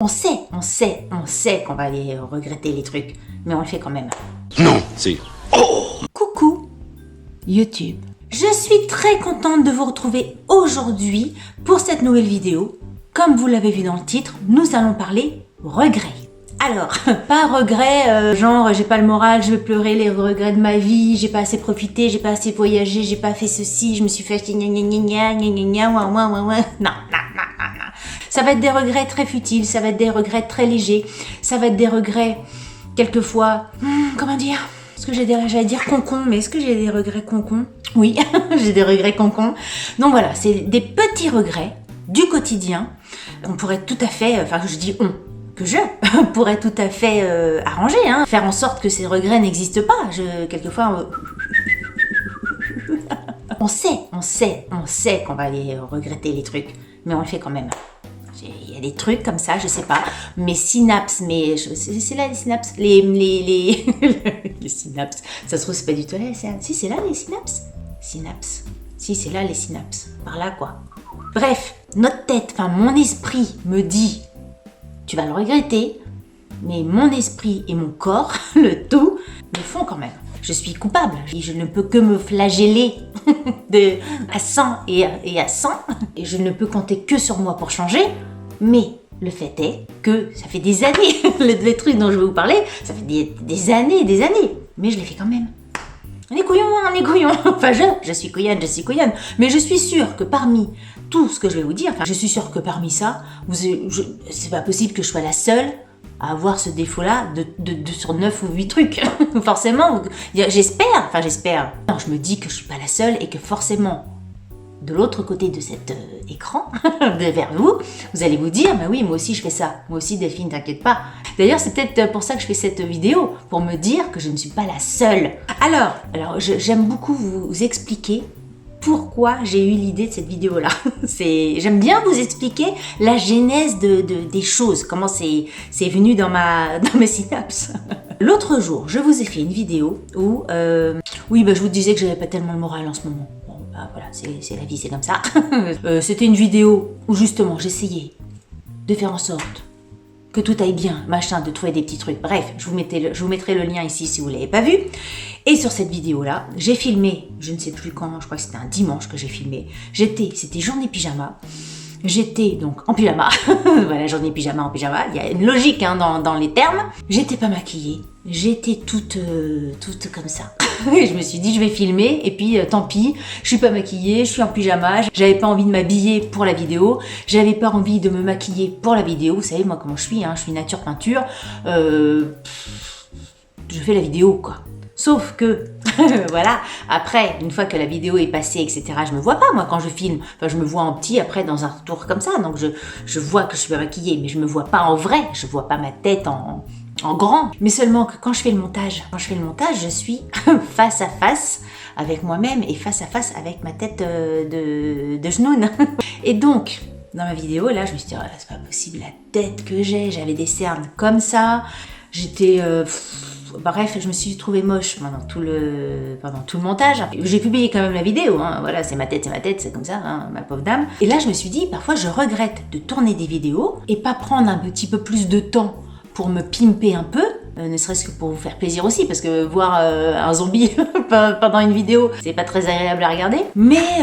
On sait qu'on va aller regretter les trucs, mais on le fait quand même. Non, c'est... Coucou YouTube. Je suis très contente de vous retrouver aujourd'hui pour cette nouvelle vidéo. Comme vous l'avez vu dans le titre, nous allons parler regrets. Alors, pas regrets, genre j'ai pas le moral, je vais pleurer les regrets de ma vie, j'ai pas assez profité, j'ai pas assez voyagé, j'ai pas fait ceci, je me suis fait acheter gna gna gna gna gna gna gna ouin ouin ouin. Non. Ça va être des regrets très futiles, ça va être des regrets très légers, ça va être des regrets quelquefois, comment dire? Est-ce que j'allais dire concon, mais est-ce que j'ai des regrets concon? Oui, j'ai des regrets concon. Donc voilà, c'est des petits regrets du quotidien qu'on pourrait tout à fait, enfin je dis on, que je pourrais tout à fait arranger, hein, faire en sorte que ces regrets n'existent pas. Quelquefois, on sait qu'on va aller regretter les trucs, mais on le fait quand même. Il y a des trucs comme ça, je sais pas, mes synapses, c'est là les synapses, les synapses, ça se trouve c'est pas du tout là, si c'est là les synapses, si c'est là les synapses, par là quoi. Bref, notre tête, enfin mon esprit me dit, tu vas le regretter, mais mon esprit et mon corps, le tout, le font quand même. Je suis coupable, je ne peux que me flageller à 100 et à 100, et je ne peux compter que sur moi pour changer, mais le fait est que ça fait des années, les trucs dont je vais vous parler, ça fait des années, mais je les fais quand même. On est couillon, enfin je suis couillonne, mais je suis sûre que parmi tout ce que je vais vous dire, enfin je suis sûre que parmi ça, c'est pas possible que je sois la seule à avoir ce défaut-là de sur 9 ou 8 trucs. Forcément, j'espère. Non, je me dis que je suis pas la seule et que forcément, de l'autre côté de cet écran, vers vous, vous allez vous dire, bah oui, moi aussi je fais ça. Moi aussi Delphine, t'inquiète pas. D'ailleurs, c'est peut-être pour ça que je fais cette vidéo, pour me dire que je ne suis pas la seule. Alors j'aime beaucoup vous expliquer pourquoi j'ai eu l'idée de cette vidéo-là. J'aime bien vous expliquer la genèse des choses, comment c'est venu dans mes synapses. L'autre jour, je vous ai fait une vidéo où, je vous disais que j'avais pas tellement le moral en ce moment. Bon, bah voilà, c'est la vie, c'est comme ça. C'était une vidéo où justement j'essayais de faire en sorte que tout aille bien, machin, de trouver des petits trucs. Bref, je vous mettrai le lien ici si vous ne l'avez pas vu. Et sur cette vidéo-là, j'ai filmé, je ne sais plus quand, je crois que c'était un dimanche que j'ai filmé. C'était journée pyjama. J'étais donc en pyjama. Voilà, journée pyjama en pyjama. Il y a une logique hein, dans les termes. J'étais pas maquillée. J'étais toute comme ça. Et je me suis dit, je vais filmer. Et puis, tant pis, je suis pas maquillée, je suis en pyjama. J'avais pas envie de m'habiller pour la vidéo. J'avais pas envie de me maquiller pour la vidéo. Vous savez, moi, comment je suis. Hein, je suis nature peinture. Je fais la vidéo, quoi. Sauf que, voilà, après, une fois que la vidéo est passée, etc., je me vois pas, moi, quand je filme. Enfin, je me vois en petit, après, dans un retour comme ça. Donc, je vois que je suis pas maquillée, mais je me vois pas en vrai. Je vois pas ma tête en grand. Mais seulement que quand je fais le montage, je suis face à face avec moi-même et face à face avec ma tête de genoune. Et donc, dans ma vidéo, là, je me suis dit, oh, c'est pas possible, la tête que j'ai. J'avais des cernes comme ça. J'étais... Bref, je me suis trouvée moche pendant tout le montage. J'ai publié quand même la vidéo, hein. Voilà, c'est ma tête, c'est comme ça, hein, ma pauvre dame. Et là, je me suis dit, parfois, je regrette de tourner des vidéos et pas prendre un petit peu plus de temps pour me pimper un peu, ne serait-ce que pour vous faire plaisir aussi, parce que voir un zombie pendant une vidéo, c'est pas très agréable à regarder. Mais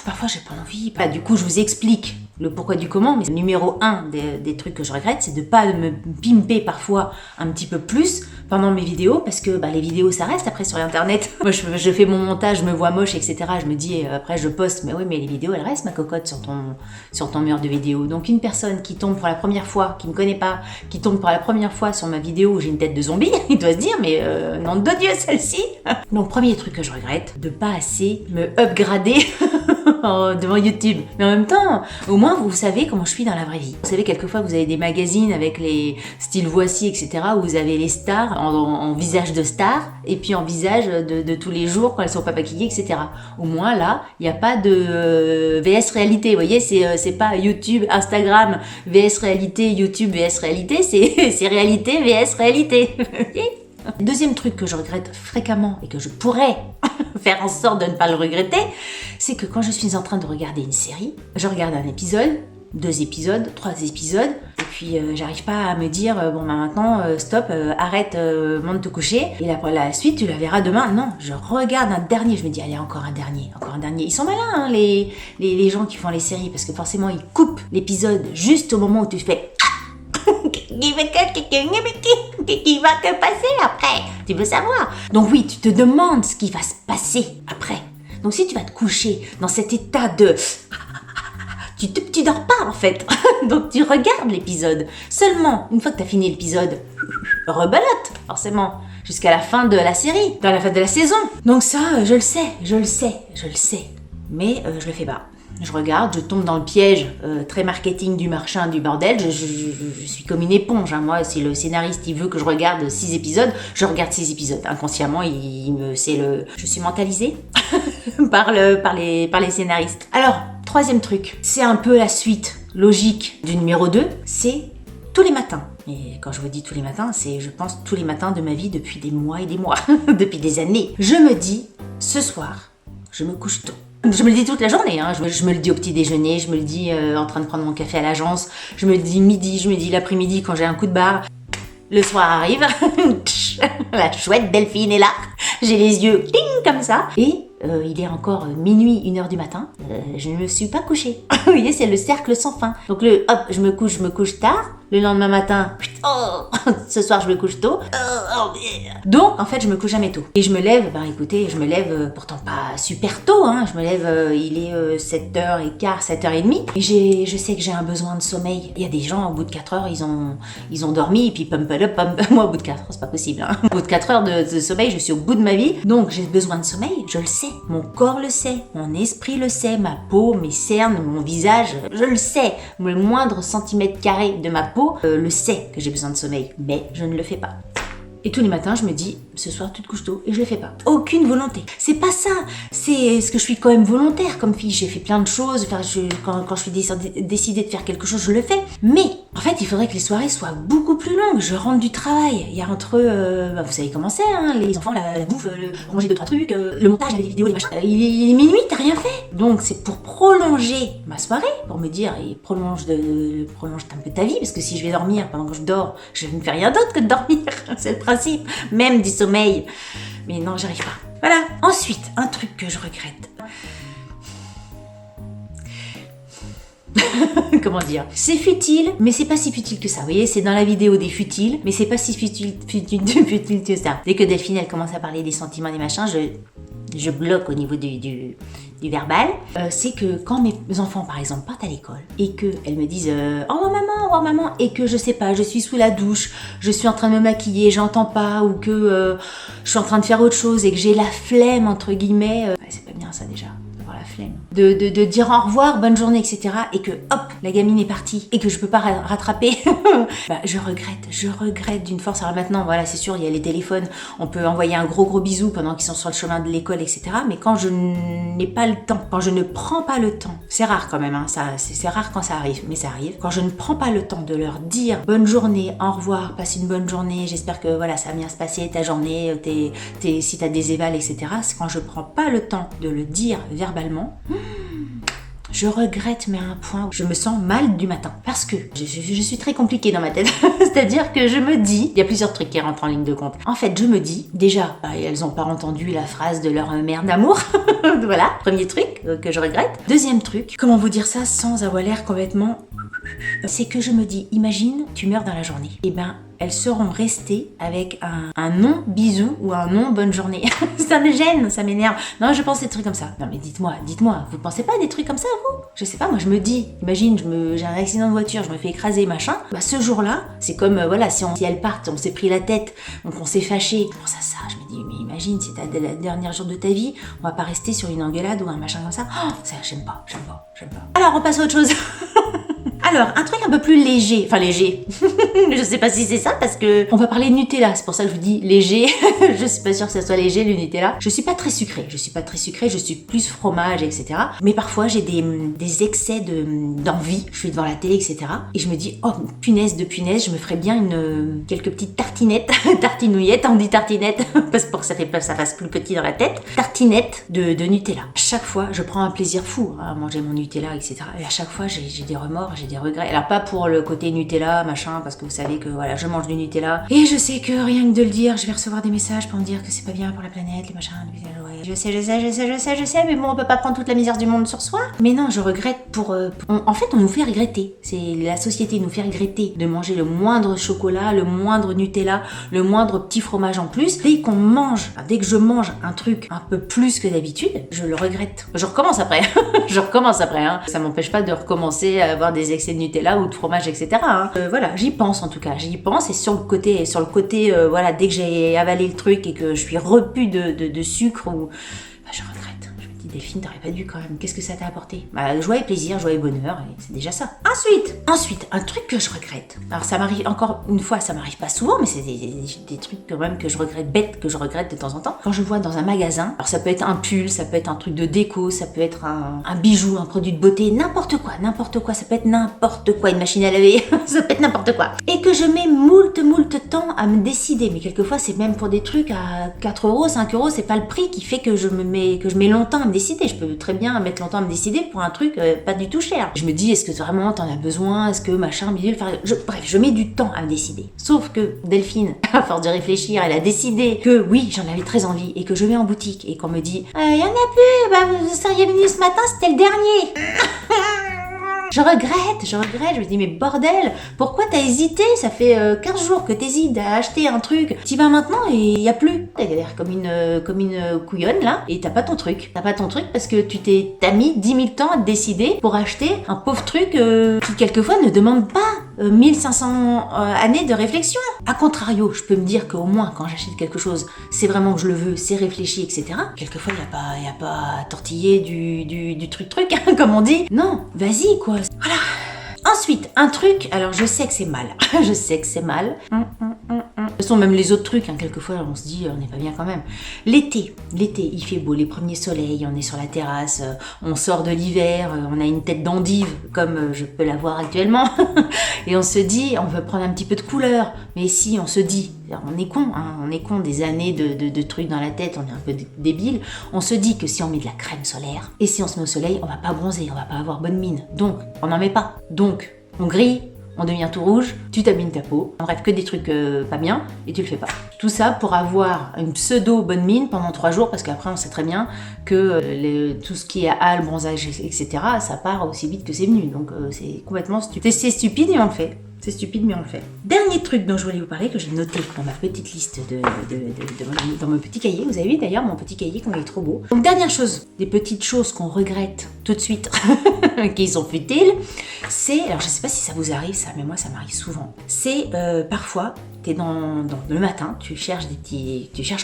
parfois, j'ai pas envie. Du coup, je vous explique le pourquoi du comment, mais numéro 1 des trucs que je regrette, c'est de pas me pimper parfois un petit peu plus pendant mes vidéos, parce que les vidéos ça reste après sur internet. Moi je fais mon montage, je me vois moche, etc. Je me dis après je poste, mais oui mais les vidéos elles restent ma cocotte sur ton mur de vidéo. Donc une personne qui tombe pour la première fois, qui me connaît pas, qui tombe pour la première fois sur ma vidéo où j'ai une tête de zombie, il doit se dire mais nom de Dieu celle-ci. Donc premier truc que je regrette, de pas assez me upgrader devant YouTube. Mais en même temps, au moins vous savez comment je suis dans la vraie vie. Vous savez, quelquefois vous avez des magazines avec les styles Voici, etc. où vous avez les stars en visage de stars et puis en visage de tous les jours quand elles sont pas maquillées, etc. Au moins là, il n'y a pas de VS réalité. Vous voyez, c'est pas YouTube, Instagram, VS réalité, YouTube, VS réalité, c'est réalité, VS réalité. Deuxième truc que je regrette fréquemment et que je pourrais faire en sorte de ne pas le regretter, c'est que quand je suis en train de regarder une série, je regarde un épisode 2 épisodes, 3 épisodes, et puis j'arrive pas à me dire bon bah maintenant stop, arrête, monte te coucher, et la suite tu la verras demain. Non, je regarde un dernier, je me dis allez encore un dernier. Ils sont malins hein, les gens qui font les séries, parce que forcément ils coupent l'épisode juste au moment où tu fais qui va te passer après, tu veux savoir. Donc oui, tu te demandes ce qui va se passer après. Donc si tu vas te coucher dans cet état de tu dors pas en fait. Donc tu regardes l'épisode. Seulement, une fois que tu as fini l'épisode, rebelote, forcément, jusqu'à la fin de la série, dans la fin de la saison. Donc ça, je le sais. Mais je le fais pas. Je regarde, je tombe dans le piège très marketing du machin, du bordel. Je suis comme une éponge. Hein. Moi, si le scénariste il veut que je regarde 6 épisodes, je regarde 6 épisodes. Inconsciemment, je suis mentalisée par les scénaristes. Alors, 3e truc, c'est un peu la suite logique du numéro 2, c'est tous les matins. Et quand je vous dis tous les matins, c'est je pense tous les matins de ma vie depuis des mois et des mois, depuis des années. Je me dis, ce soir, je me couche tôt. Je me le dis toute la journée, hein. Je me le dis au petit déjeuner, je me le dis en train de prendre mon café à l'agence, je me le dis midi, je me le dis l'après-midi quand j'ai un coup de barre. Le soir arrive, la chouette Delphine est là, j'ai les yeux ting comme ça, et il est encore minuit, 1h du matin, je ne me suis pas couchée. Vous voyez, c'est le cercle sans fin. Donc je me couche tard, le lendemain matin, ce soir je me couche tôt. Donc en fait je me couche jamais tôt. Et je me lève, pourtant pas super tôt, hein. Je me lève, il est 7h15, 7h30. Et je sais que j'ai un besoin de sommeil. Il y a des gens, au bout de 4 heures, ils ont dormi, et puis pump. Moi au bout de 4 heures, c'est pas possible. Hein. Au bout de 4 heures de sommeil, je suis au bout de ma vie. Donc j'ai besoin de sommeil, je le sais. Mon corps le sait, mon esprit le sait, ma peau, mes cernes, mon visage, je le sais. Le moindre centimètre carré de ma peau le sait que j'ai besoin de sommeil, mais je ne le fais pas. Et tous les matins, je me dis, ce soir, tu te couches tôt, et je le fais pas. Aucune volonté. C'est pas ça. C'est ce que je suis quand même volontaire comme fille. J'ai fait plein de choses. Enfin, quand je suis décidée de faire quelque chose, je le fais. Mais, en fait, il faudrait que les soirées soient beaucoup plus longues. Je rentre du travail. Il y a entre, vous savez comment c'est, hein, les enfants, la bouffe, ranger 2-3 trucs, le montage avec les vidéos, les machins. Il est minuit, t'as rien fait. Donc, c'est pour prolonger ma soirée, pour me dire, et prolonge un peu ta vie, parce que si je vais dormir pendant que je dors, je ne fais rien d'autre que de dormir. C'est le principe même du sommeil. Mais non, j'arrive pas. Voilà. Ensuite, un truc que je regrette. Comment dire? C'est futile, mais c'est pas si futile que ça. Vous voyez, c'est dans la vidéo des futiles, mais c'est pas si futile que ça. Dès que Delphine, elle commence à parler des sentiments, des machins, je bloque au niveau du verbal. C'est que quand mes enfants, par exemple, partent à l'école et qu'elles me disent au revoir maman, et que je sais pas, je suis sous la douche, je suis en train de me maquiller, j'entends pas, ou que je suis en train de faire autre chose et que j'ai la flemme, entre guillemets, c'est pas bien ça déjà. La flemme. De dire au revoir, bonne journée, etc. Et que hop, la gamine est partie et que je peux pas rattraper. Je regrette d'une force. Alors maintenant, voilà, c'est sûr, il y a les téléphones, on peut envoyer un gros bisou pendant qu'ils sont sur le chemin de l'école, etc. Mais quand je n'ai pas le temps, quand je ne prends pas le temps, c'est rare quand même, hein, c'est rare quand ça arrive, mais ça arrive. Quand je ne prends pas le temps de leur dire bonne journée, au revoir, passe une bonne journée, j'espère que voilà, ça va bien se passer ta journée, si t'as des évals, etc. C'est quand je prends pas le temps de le dire verbalement. Je regrette, mais à un point où je me sens mal du matin. Parce que je suis très compliquée dans ma tête. C'est-à-dire que je me dis, il y a plusieurs trucs qui rentrent en ligne de compte. En fait, je me dis, déjà, elles n'ont pas entendu la phrase de leur mère d'amour. Voilà, premier truc que je regrette. Deuxième truc, comment vous dire ça sans avoir l'air complètement... C'est que je me dis, imagine, tu meurs dans la journée. Et elles seront restées avec un non bisou ou un non bonne journée. Ça me gêne, ça m'énerve. Non, je pense des trucs comme ça. Non mais dites-moi, vous pensez pas à des trucs comme ça, vous? Je sais pas, moi je me dis, imagine, j'ai un accident de voiture, je me fais écraser, machin. Ce jour-là, c'est comme, si elles partent, on s'est pris la tête, donc on s'est fâché. Je pense à ça, je me dis, mais imagine, si t'as le dernier jour de ta vie, on va pas rester sur une engueulade ou un machin comme ça. Oh, ça, j'aime pas. Alors, on passe à autre chose. Alors, un truc un peu plus léger, enfin léger, je sais pas si c'est ça parce que on va parler de Nutella, c'est pour ça que je vous dis léger, je suis pas sûre que ça soit léger le Nutella. Je suis pas très sucrée, je suis plus fromage, etc. Mais parfois j'ai des excès d'envie, je suis devant la télé, etc. Et je me dis, oh punaise de punaise, je me ferais bien quelques petites tartinettes, tartinouillettes, on dit tartinettes, parce pour que ça fasse plus petit dans la tête, tartinettes de Nutella. Chaque fois, je prends un plaisir fou à manger mon Nutella, etc. Et à chaque fois, j'ai des remords, j'ai des regrets. Alors pas pour le côté Nutella, machin, parce que vous savez que voilà, je mange du Nutella. Et je sais que rien que de le dire, je vais recevoir des messages pour me dire que c'est pas bien pour la planète, les machins, ouais. Je sais, mais bon, on peut pas prendre toute la misère du monde sur soi. Mais non, je regrette en fait, on nous fait regretter. C'est la société nous fait regretter de manger le moindre chocolat, le moindre Nutella, le moindre petit fromage en plus. Dès que je mange un truc un peu plus que d'habitude, je le regrette. Je recommence après. Hein. Ça m'empêche pas de recommencer à avoir des excès de Nutella ou de fromage, etc. Hein. Voilà, j'y pense en tout cas. J'y pense et sur le côté, voilà, dès que j'ai avalé le truc et que je suis repu de sucre ou... je regrette. Je me dis, Delphine, t'aurais pas dû quand même. Qu'est-ce que ça t'a apporté? Joie et plaisir, joie et bonheur, et c'est déjà ça. Ensuite, un truc que je regrette. Alors ça m'arrive, encore une fois, ça m'arrive pas souvent, mais c'est des trucs quand même que je regrette, bêtes que je regrette de temps en temps. Quand je vois dans un magasin, alors ça peut être un pull, ça peut être un truc de déco, ça peut être un bijou, un produit de beauté, n'importe quoi, ça peut être n'importe quoi, une machine à laver, ça peut être n'importe quoi. Et que je mets moult temps à me décider, mais quelquefois c'est même pour des trucs à 4 €, 5 €, c'est pas le prix qui fait que je mets longtemps à me décider. Je peux très bien mettre longtemps à me décider pour un truc pas du tout cher. Je me dis, est-ce que vraiment t'en as besoin? Est-ce que machin, bidule, bref, je mets du temps à me décider. Sauf que Delphine, à force de réfléchir, elle a décidé que oui, j'en avais très envie et que je vais en boutique et qu'on me dit, y en a plus, vous seriez venu ce matin, c'était le dernier. Je regrette, je me dis mais bordel, pourquoi t'as hésité? Ça fait 15 jours que t'hésites à acheter un truc, t'y vas maintenant et y a plus. T'as l'air comme une couillonne là, et t'as pas ton truc parce que t'as mis 10 000 temps à te décider pour acheter un pauvre truc qui quelquefois ne demande pas 1500 années de réflexion. A contrario, je peux me dire qu'au moins quand j'achète quelque chose, c'est vraiment que je le veux, c'est réfléchi, etc. Quelquefois y a pas à tortiller du truc, comme on dit. Non, vas-y quoi. Voilà. Ensuite, un truc, alors je sais que c'est mal. De toute façon, même les autres trucs, quelquefois on se dit, on n'est pas bien quand même. L'été, il fait beau, les premiers soleils, on est sur la terrasse, on sort de l'hiver, on a une tête d'endive, comme je peux l'avoir actuellement, et on se dit, on veut prendre un petit peu de couleur, mais si, on se dit, on est con des années de trucs dans la tête, on est un peu débile, on se dit que si on met de la crème solaire, et si on se met au soleil, on va pas bronzer, on va pas avoir bonne mine, donc on n'en met pas, donc on grille, on devient tout rouge, tu t'abîmes ta peau, bref, que des trucs pas bien, et tu le fais pas. Tout ça pour avoir une pseudo bonne mine pendant 3 jours, parce qu'après on sait très bien que tout ce qui est hâle, bronzage, etc., ça part aussi vite que c'est venu, donc c'est complètement stupide. C'est stupide et on le fait. C'est stupide, mais on le fait. Dernier truc dont je voulais vous parler, que j'ai noté dans ma petite liste dans mon petit cahier. Vous avez vu d'ailleurs mon petit cahier, comme il est trop beau. Donc dernière chose, des petites choses qu'on regrette tout de suite, qui sont futiles, c'est, alors je sais pas si ça vous arrive ça, mais moi ça m'arrive souvent. C'est parfois, t'es dans le matin, tu cherches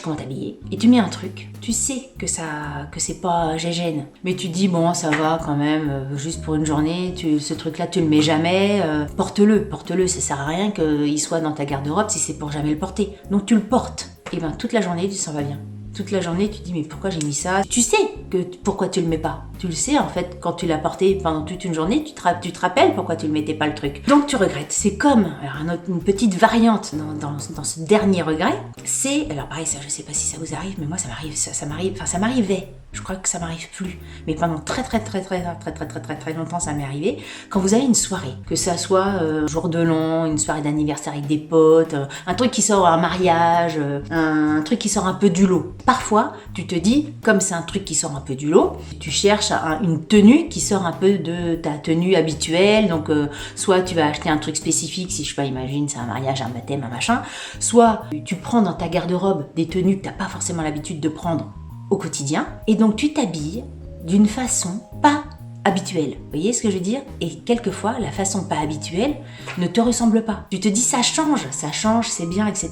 comment t'habiller, et tu mets un truc. Tu sais que c'est pas gégène, mais tu te dis bon ça va quand même, juste pour une journée, ce truc-là tu le mets jamais, porte-le, ça sert à rien qu'il soit dans ta garde-robe si c'est pour jamais le porter. Donc tu le portes, et ben toute la journée tu sens pas bien. Toute la journée, tu te dis mais pourquoi j'ai mis ça? Tu sais pourquoi tu le mets pas. Tu le sais en fait quand tu l'as porté pendant toute une journée, tu te rappelles pourquoi tu le mettais pas le truc. Donc tu regrettes. C'est comme une petite variante dans ce dernier regret. C'est alors pareil ça, je sais pas si ça vous arrive, mais moi ça m'arrivait. Je crois que ça m'arrive plus, mais pendant très longtemps ça m'est arrivé. Quand vous avez une soirée, que ça soit jour de l'an, une soirée d'anniversaire avec des potes, un truc qui sort à un mariage, un truc qui sort un peu du lot. Parfois, tu te dis, comme c'est un truc qui sort un peu du lot, tu cherches une tenue qui sort un peu de ta tenue habituelle. Donc, soit tu vas acheter un truc spécifique, si je sais pas, imagine c'est un mariage, un baptême, un machin. Soit tu prends dans ta garde-robe des tenues que t'as pas forcément l'habitude de prendre au quotidien, et donc tu t'habilles d'une façon pas habituelle. Vous voyez ce que je veux dire? Et quelquefois, la façon pas habituelle ne te ressemble pas. Tu te dis ça change, c'est bien, etc.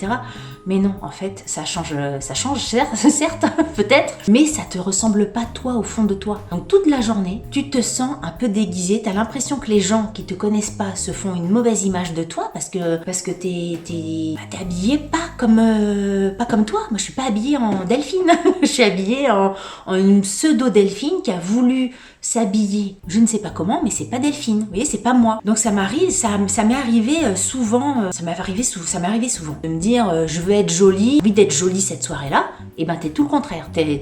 Mais non, en fait, ça change, certes, peut-être, mais ça te ressemble pas toi au fond de toi. Donc toute la journée, tu te sens un peu déguisé, t'as l'impression que les gens qui te connaissent pas se font une mauvaise image de toi parce que t'es habillé pas comme toi. Moi, je suis pas habillée en Delphine, je suis habillée en une pseudo Delphine qui a voulu s'habiller, je ne sais pas comment, mais c'est pas Delphine, vous voyez, c'est pas moi. Donc ça m'est arrivé souvent, ça m'est arrivé souvent de me dire je veux être jolie, envie d'être jolie cette soirée-là, et ben t'es tout le contraire, t'es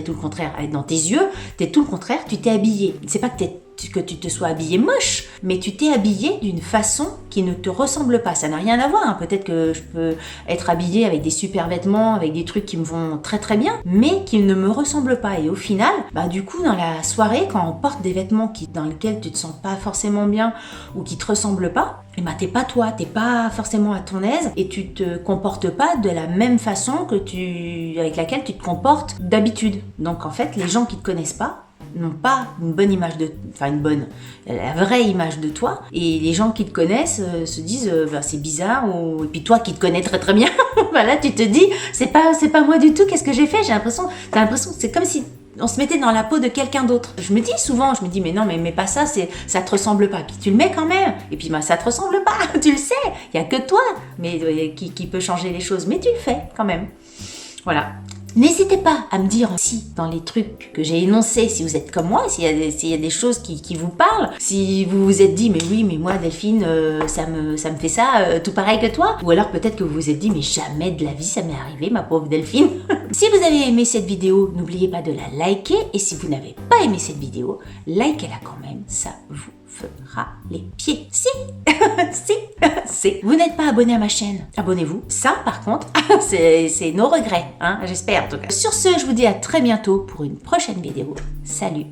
tout le contraire, dans tes yeux, t'es tout le contraire, tu t'es habillée. C'est pas que tu te sois habillée moche, mais tu t'es habillée d'une façon qui ne te ressemble pas. Ça n'a rien à voir, hein. Peut-être que je peux être habillée avec des super vêtements, avec des trucs qui me vont très très bien, mais qui ne me ressemblent pas. Et au final, du coup, dans la soirée, quand on porte des vêtements dans lesquels tu te sens pas forcément bien ou qui te ressemblent pas, t'es pas toi, t'es pas forcément à ton aise et tu te comportes pas de la même façon avec laquelle tu te comportes d'habitude. Donc en fait, les gens qui te connaissent pas n'ont pas une bonne image la vraie image de toi, et les gens qui te connaissent se disent c'est bizarre, et puis toi qui te connais très très bien, là tu te dis c'est pas moi du tout, qu'est-ce que j'ai fait? T'as l'impression que c'est comme si on se mettait dans la peau de quelqu'un d'autre. Je me dis mais non, mais pas ça, ça te ressemble pas. Puis tu le mets quand même. Et puis ça te ressemble pas, tu le sais. Il y a que toi, mais qui peut changer les choses. Mais tu le fais quand même. Voilà. N'hésitez pas à me dire si dans les trucs que j'ai énoncés, si vous êtes comme moi, s'il y a des choses qui vous parlent, si vous vous êtes dit mais oui, mais moi Delphine, ça me fait ça tout pareil que toi, ou alors peut-être que vous vous êtes dit mais jamais de la vie ça m'est arrivé, ma pauvre Delphine. Si vous avez aimé cette vidéo, n'oubliez pas de la liker, et si vous n'avez pas aimé cette vidéo, likez-la quand même, ça vous fera les pieds. Si vous n'êtes pas abonné à ma chaîne, abonnez-vous. Ça, par contre, c'est nos regrets, hein, j'espère en tout cas. Sur ce, je vous dis à très bientôt pour une prochaine vidéo. Salut!